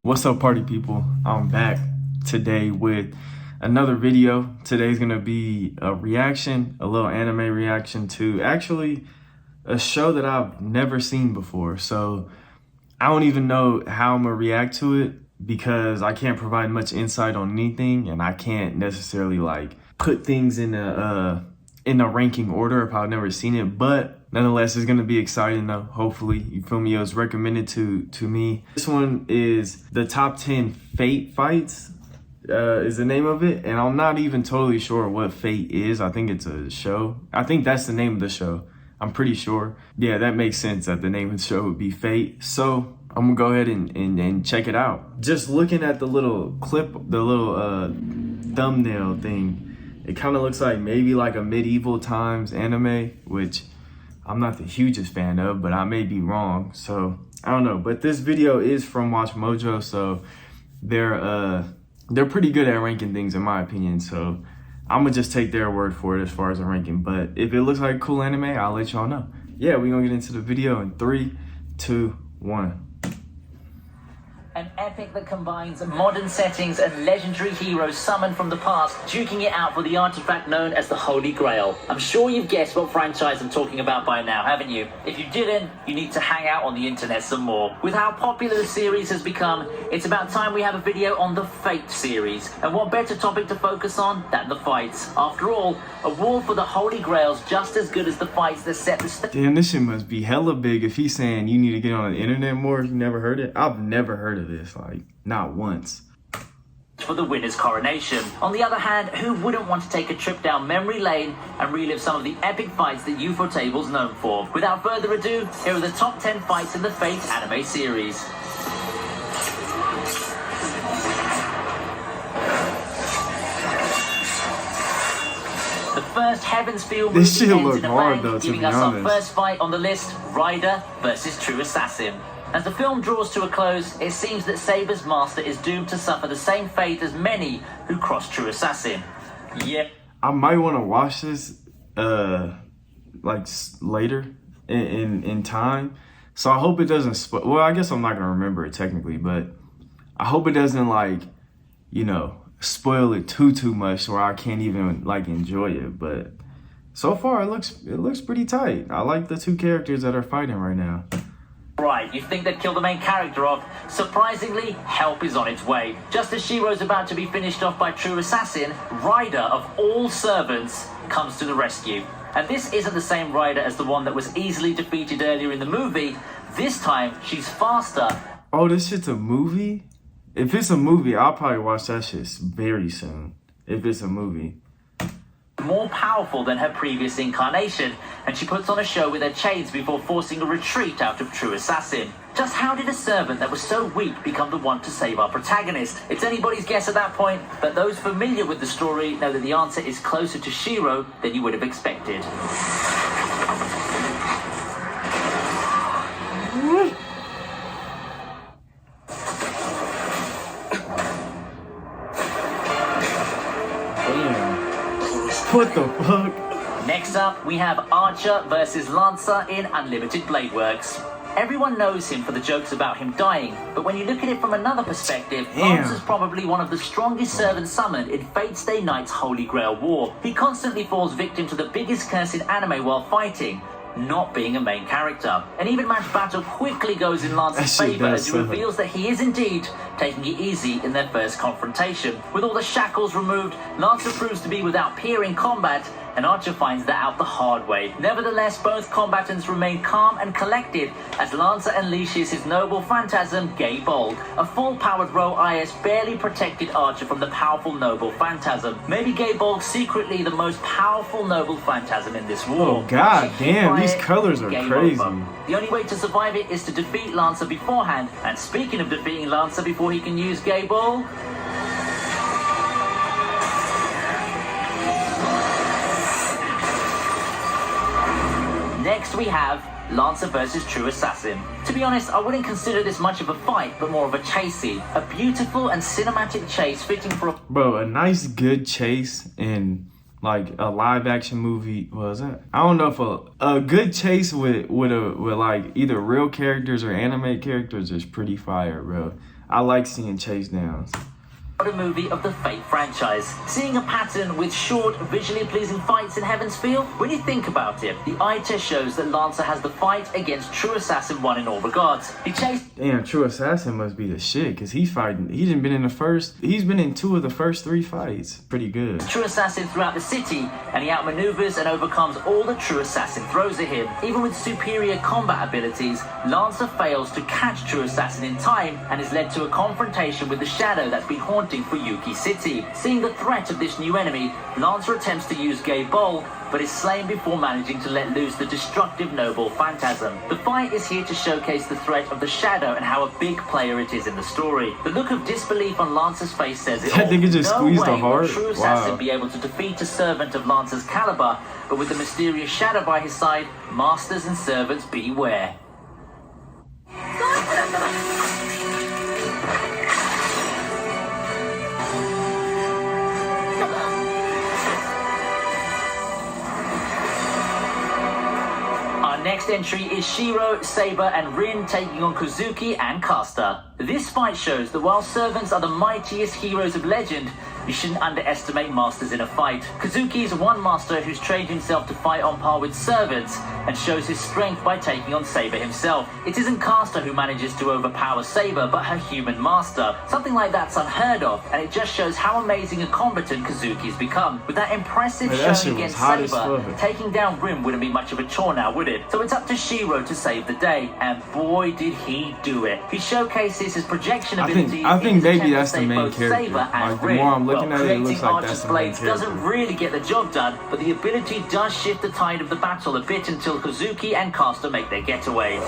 What's up, party people? I'm back today with another video. Today's gonna be a reaction, a little anime reaction to actually a show that I've never seen before. So I don't even know how I'm gonna react to it because I can't provide much insight on anything, and I can't necessarily like put things in a ranking order if I've never seen it. But nonetheless, it's gonna be exciting though. Hopefully, you feel me? It was recommended to me. This one is the top 10 Fate fights. Is the name of it, and I'm not even totally sure what Fate is. I think it's a show. I think that's the name of the show. I'm pretty sure. Yeah, that makes sense that the name of the show would be Fate. So I'm gonna go ahead and check it out. Just looking at the little clip, the little thumbnail thing, it kind of looks like maybe like a medieval times anime, which I'm not the hugest fan of, but I may be wrong. So I don't know. But this video is from Watch Mojo, so they're pretty good at ranking things in my opinion. So I'm gonna just take their word for it as far as the ranking. But if it looks like cool anime, I'll let y'all know. Yeah, we're gonna get into the video in 3, 2, 1. An epic that combines modern settings and legendary heroes summoned from the past, duking it out for the artifact known as the Holy Grail. I'm sure you've guessed what franchise I'm talking about by now, haven't you? If you didn't, you need to hang out on the internet some more. With how popular the series has become, it's about time we have a video on the Fate series. And what better topic to focus on than the fights? After all, a war for the Holy Grail's just as good as the fights that set the stage. Damn, this shit must be hella big if he's saying you need to get on the internet more if you never heard it. I've never heard of this, like, not once. For the winner's coronation. On the other hand, who wouldn't want to take a trip down memory lane and relive some of the epic fights that Ufotable's known for? Without further ado, here are the top 10 fights in the Fate anime series. The first Heaven's Feel movie This shit ends look in a hard bang, though, to giving be us honest. our first fight on the list, Ryder versus True Assassin. As the film draws to a close, it seems that Saber's master is doomed to suffer the same fate as many who cross True Assassin. Yep. I might want to watch this like later in time. So I hope it doesn't spoil. Well, I guess I'm not gonna remember it technically, but I hope it doesn't, like, you know, spoil it too much where I can't even like enjoy it. But so far it looks pretty tight. I like the two characters that are fighting right now. Right, you think they'd kill the main character off? Surprisingly, help is on its way. Just as Shiro's about to be finished off by True Assassin, Ryder, of all servants, comes to the rescue. And this isn't the same Ryder as the one that was easily defeated earlier in the movie. This time, she's faster. Oh, this shit's a movie? If it's a movie, I'll probably watch that shit very soon. If it's a movie. More powerful than her previous incarnation, and she puts on a show with her chains before forcing a retreat out of True Assassin. Just how did a servant that was so weak become the one to save our protagonist? It's anybody's guess at that point, but those familiar with the story know that the answer is closer to Shiro than you would have expected. What the fuck? Next up, we have Archer versus Lancer in Unlimited Blade Works. Everyone knows him for the jokes about him dying, but when you look at it from another perspective, Lancer's probably one of the strongest servants summoned in Fate Stay Night's Holy Grail War. He constantly falls victim to the biggest curse in anime while fighting, not being a main character. An even match battle quickly goes in Lancer's favor as he reveals that he is indeed taking it easy in their first confrontation. With all the shackles removed, Lancer proves to be without peer in combat, and Archer finds that out the hard way. Nevertheless, both combatants remain calm and collected as Lancer unleashes his noble phantasm, Gay Bold. A full-powered Row IS barely protected Archer from the powerful noble phantasm. Maybe Gay Bold secretly the most powerful noble phantasm in this war. Oh god damn, these colors are crazy. The only way to survive it is to defeat Lancer beforehand. And speaking of defeating Lancer before he can use Gay Bold, next we have Lancer versus True Assassin. To be honest, I wouldn't consider this much of a fight, but more of a chase scene. A beautiful and cinematic chase fitting for a... Bro, a nice good chase in like a live action movie. Was it? I don't know if a good chase with like either real characters or anime characters is pretty fire, bro. I like seeing chase downs. A movie of the Fate franchise. Seeing a pattern with short, visually pleasing fights in Heaven's Feel? When you think about it, the eye test shows that Lancer has the fight against True Assassin 1 in all regards. He chased... Damn, True Assassin must be the shit, because he's fighting... He's been in 2 of the first 3 fights. Pretty good. True Assassin throughout the city, and he outmaneuvers and overcomes all the True Assassin throws at him. Even with superior combat abilities, Lancer fails to catch True Assassin in time, and is led to a confrontation with the Shadow that's been haunting for Yuki City. Seeing the threat of this new enemy, Lancer attempts to use Gay Bowl, but is slain before managing to let loose the destructive Noble Phantasm. The fight is here to showcase the threat of the Shadow and how a big player it is in the story. The look of disbelief on Lancer's face says it all. That nigga just squeezed the heart. Will True Assassin be able to defeat a servant of Lancer's caliber, but with the mysterious Shadow by his side, masters and servants beware. Next entry is Shiro, Saber, and Rin taking on Kuzuki and Caster. This fight shows that while servants are the mightiest heroes of legend, you shouldn't underestimate masters in a fight. Kuzuki is one master who's trained himself to fight on par with servants and shows his strength by taking on Saber himself. It isn't Caster who manages to overpower Saber, but her human master. Something like that's unheard of, and it just shows how amazing a combatant Kuzuki's become. With that impressive showing against Saber, taking down Rin wouldn't be much of a chore now, would it? So it's up to Shiro to save the day, and boy did he do it. He showcases his projection abilities. I think maybe that's the main character. Like, the more I'm looking at it, it looks like that's the main character. Doesn't really get the job done, but the ability does shift the tide of the battle a bit until Kuzuki and Caster make their getaway.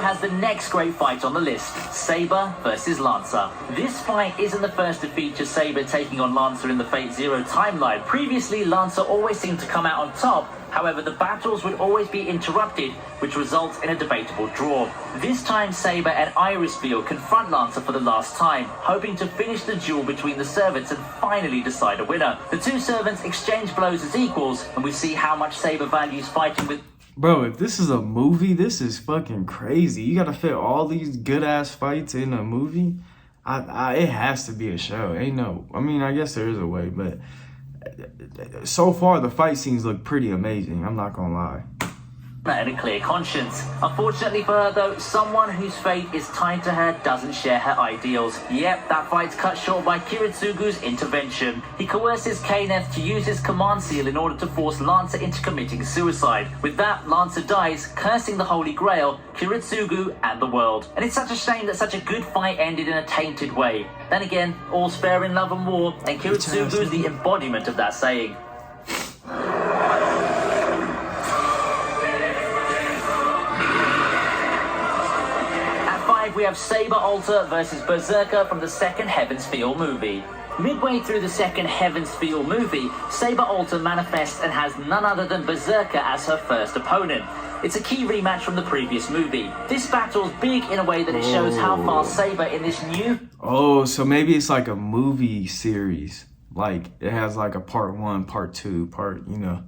Has the next great fight on the list, Saber versus Lancer. This fight isn't the first to feature Saber taking on Lancer in the Fate Zero timeline. Previously, Lancer always seemed to come out on top. However, the battles would always be interrupted, which results in a debatable draw. This time, Saber and Iris Field confront Lancer for the last time, hoping to finish the duel between the servants and finally decide a winner. The two servants exchange blows as equals, and we see how much Saber values fighting with... Bro, if this is a movie, this is fucking crazy. You gotta fit all these good-ass fights in a movie? It has to be a show. Ain't no... I mean, I guess there is a way, but... So far, the fight scenes look pretty amazing. I'm not gonna lie. And a clear conscience. Unfortunately for her though, someone whose fate is tied to her doesn't share her ideals. Yep, that fight's cut short by Kiritsugu's intervention. He coerces Kaneth to use his command seal in order to force Lancer into committing suicide. With that, Lancer dies, cursing the Holy Grail, Kiritsugu, and the world. And it's such a shame that such a good fight ended in a tainted way. Then again, all's fair in love and war, and Kiritsugu's the embodiment of that saying. We have Saber Alter versus Berserker from the second Heaven's Feel movie. Midway through the second Heaven's Feel movie, Saber Alter manifests and has none other than Berserker as her first opponent. It's a key rematch from the previous movie. This battle's big in a way that it shows how far Saber in this new... Oh, so maybe it's like a movie series. Like, it has like a part 1, part 2, you know.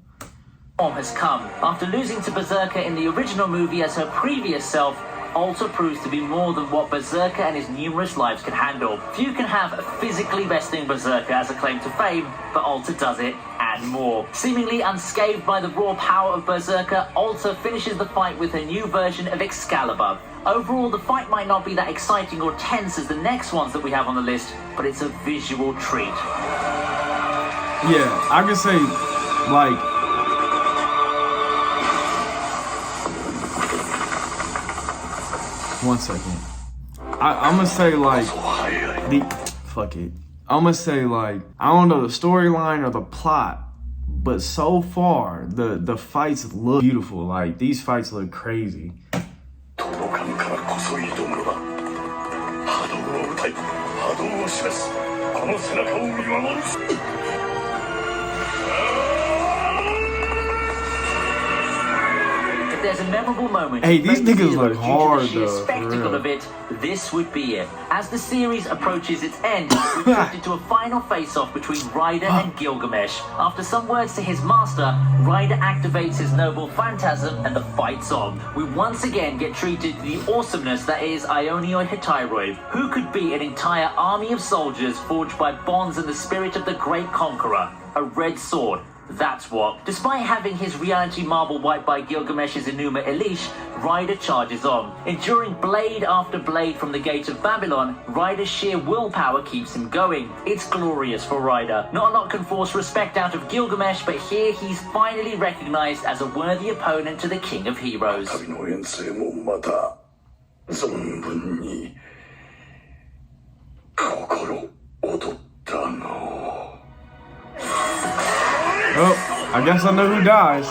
...has come. After losing to Berserker in the original movie as her previous self, Alter proves to be more than what Berserker and his numerous lives can handle. Few can have physically besting Berserker as a claim to fame, but Alter does it and more. Seemingly unscathed by the raw power of Berserker, Alter finishes the fight with her new version of Excalibur. Overall, the fight might not be that exciting or tense as the next ones that we have on the list, but it's a visual treat. Yeah, I can say, like... One second. I'm gonna say like I'm gonna say like I don't know the storyline or the plot, but so far the fights look beautiful. Like these fights look crazy. there's a memorable moment, hey, these niggas Zero, look hard due to the sheer though. spectacle of it, this would be it. As the series approaches its end, we're drifted to a final face-off between Ryder and Gilgamesh. After some words to his master, Ryder activates his noble phantasm and the fight's on. We once again get treated to the awesomeness that is Ionioi Hetairoi. Who could be an entire army of soldiers forged by bonds and the spirit of the great conqueror? A red sword. That's what. Despite having his reality marble wiped by Gilgamesh's Enuma Elish, Ryder charges on. Enduring blade after blade from the gate of Babylon, Ryder's sheer willpower keeps him going. It's glorious for Ryder. Not a lot can force respect out of Gilgamesh, but here he's finally recognized as a worthy opponent to the King of Heroes. Oh, I guess I know who dies.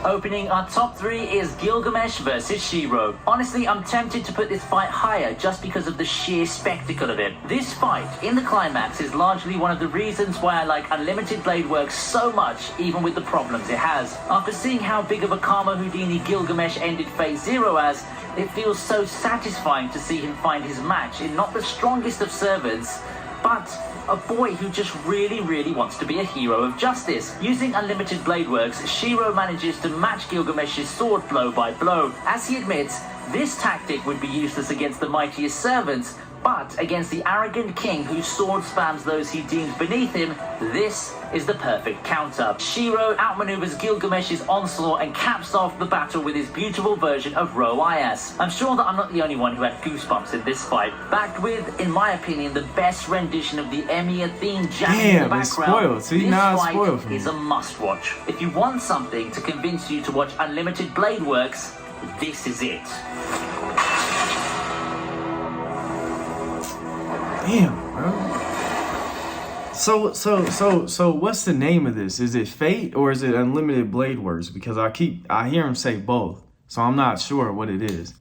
Opening our top 3 is Gilgamesh versus Shiro. Honestly, I'm tempted to put this fight higher just because of the sheer spectacle of it. This fight, in the climax, is largely one of the reasons why I like Unlimited Blade Works so much, even with the problems it has. After seeing how big of a Karma Houdini Gilgamesh ended Fate Zero as, it feels so satisfying to see him find his match in not the strongest of servants, but a boy who just really wants to be a hero of justice. Using Unlimited Blade Works, Shiro manages to match Gilgamesh's sword blow by blow. As he admits, this tactic would be useless against the mightiest servants, but against the arrogant king whose sword spams those he deems beneath him, this is the perfect counter. Shiro outmaneuvers Gilgamesh's onslaught and caps off the battle with his beautiful version of Ro-Ias. I'm sure that I'm not the only one who had goosebumps in this fight, backed with, in my opinion, the best rendition of the Emiya theme jamming in the background. Spoiled. See, this now it's fight spoiled for me. is a must-watch. If you want something to convince you to watch Unlimited Blade Works, this is it. Damn, bro. So what's the name of this? Is it Fate or is it Unlimited Blade Works? Because I hear him say both, so I'm not sure what it is.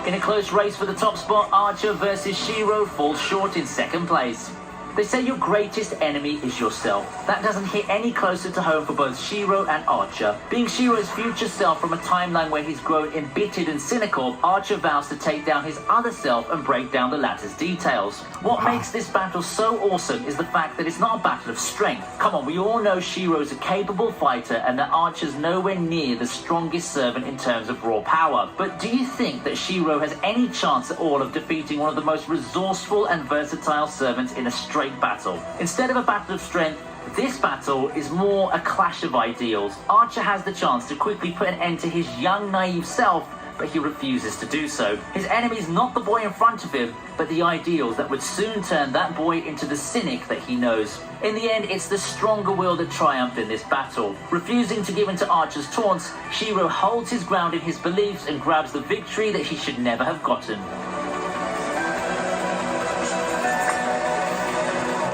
In a close race for the top spot, Archer versus Shiro falls short in second place. They say your greatest enemy is yourself. That doesn't hit any closer to home for both Shiro and Archer. Being Shiro's future self from a timeline where he's grown embittered and cynical, Archer vows to take down his other self and break down the latter's details. What makes this battle so awesome is the fact that it's not a battle of strength. Come on, we all know Shiro's a capable fighter and that Archer's nowhere near the strongest servant in terms of raw power. But do you think that Shiro has any chance at all of defeating one of the most resourceful and versatile servants in a straight battle? Instead of a battle of strength, this battle is more a clash of ideals. Archer has the chance to quickly put an end to his young, naive self, but he refuses to do so. His enemy's not the boy in front of him, but the ideals that would soon turn that boy into the cynic that he knows. In the end, it's the stronger will that triumphed in this battle. Refusing to give in to Archer's taunts, Shiro holds his ground in his beliefs and grabs the victory that he should never have gotten.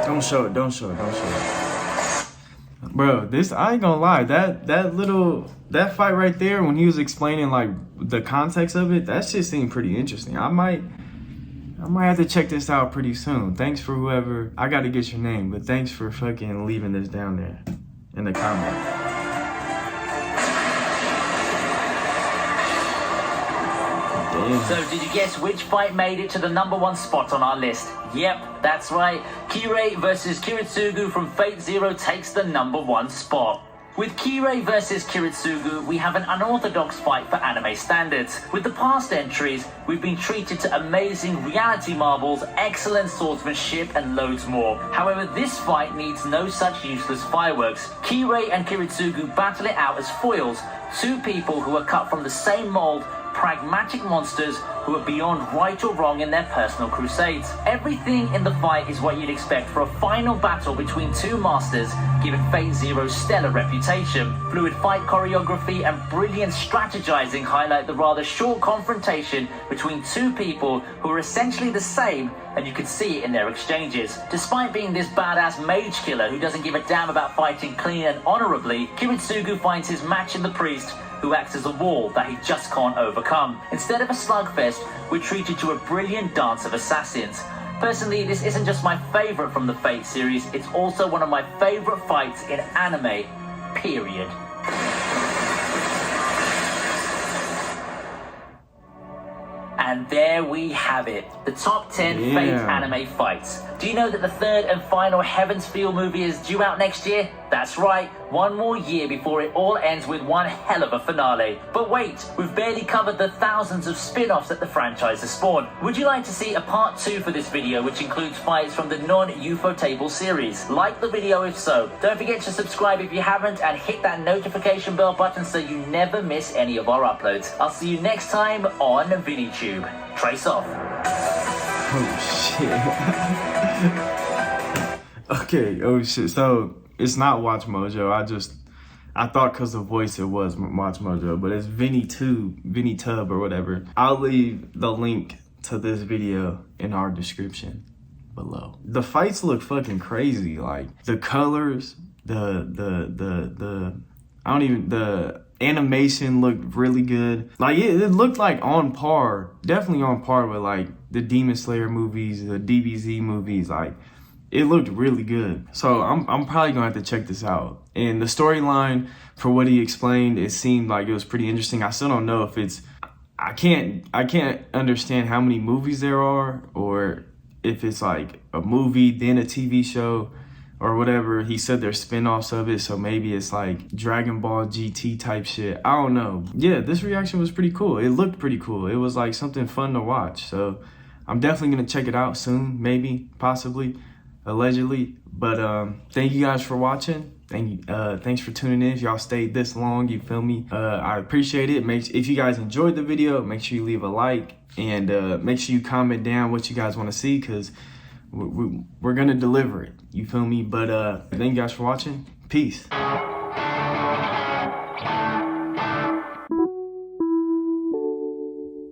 Don't show it. Bro, I ain't gonna lie, that fight right there when he was explaining like the context of it, that shit seemed pretty interesting. I might have to check this out pretty soon. Thanks for whoever, I gotta get your name, but thanks for fucking leaving this down there in the comments. So did you guess which fight made it to the #1 spot on our list? Yep, that's right. Kirei versus Kiritsugu from Fate Zero takes the #1 spot. With Kirei versus Kiritsugu, we have an unorthodox fight for anime standards. With the past entries, we've been treated to amazing reality marbles, excellent swordsmanship, and loads more. However, this fight needs no such useless fireworks. Kirei and Kiritsugu battle it out as foils, two people who are cut from the same mold, pragmatic monsters who are beyond right or wrong in their personal crusades. Everything in the fight is what you'd expect for a final battle between two masters, given Fate Zero's stellar reputation. Fluid fight choreography and brilliant strategizing highlight the rather short confrontation between two people who are essentially the same, and you can see it in their exchanges. Despite being this badass mage killer who doesn't give a damn about fighting clean and honorably, Kiritsugu finds his match in the priest, who acts as a wall that he just can't overcome. Instead of a slugfest, we're treated to a brilliant dance of assassins. Personally, this isn't just my favorite from the Fate series, it's also one of my favorite fights in anime, period. And there we have it, the top 10 Fate anime fights. Do you know that the third and final Heaven's Feel movie is due out next year? That's right, one more year before it all ends with one hell of a finale. But wait, we've barely covered the thousands of spin-offs that the franchise has spawned. Would you like to see a part 2 for this video, which includes fights from the non-Ufotable series? Like the video if so. Don't forget to subscribe if you haven't, and hit that notification bell button so you never miss any of our uploads. I'll see you next time on ViniTube. Trace off. Oh shit. Okay, oh shit. So it's not Watch Mojo. I thought because the voice it was Watch Mojo, but it's ViniTube or whatever. I'll leave the link to this video in our description below. The fights look fucking crazy. Like the colors, the animation looked really good. Like it looked like on par, definitely on par with like the Demon Slayer movies, the DBZ movies. Like it looked really good. So I'm probably gonna have to check this out. And the storyline, for what he explained, it seemed like it was pretty interesting. I still don't know if it's, I can't understand how many movies there are, or if it's like a movie then a TV show or whatever. He said there's spin-offs of it, so maybe it's like Dragon Ball GT type shit. I don't know. Yeah, this reaction was pretty cool. It looked pretty cool. It was like something fun to watch. So I'm definitely gonna check it out soon, maybe, possibly, allegedly. But thank you guys for watching. Thanks for tuning in. If y'all stayed this long, you feel me? I appreciate it. If you guys enjoyed the video, make sure you leave a like, and make sure you comment down what you guys want to see, because we're gonna deliver it. You feel me? But thank you guys for watching. Peace.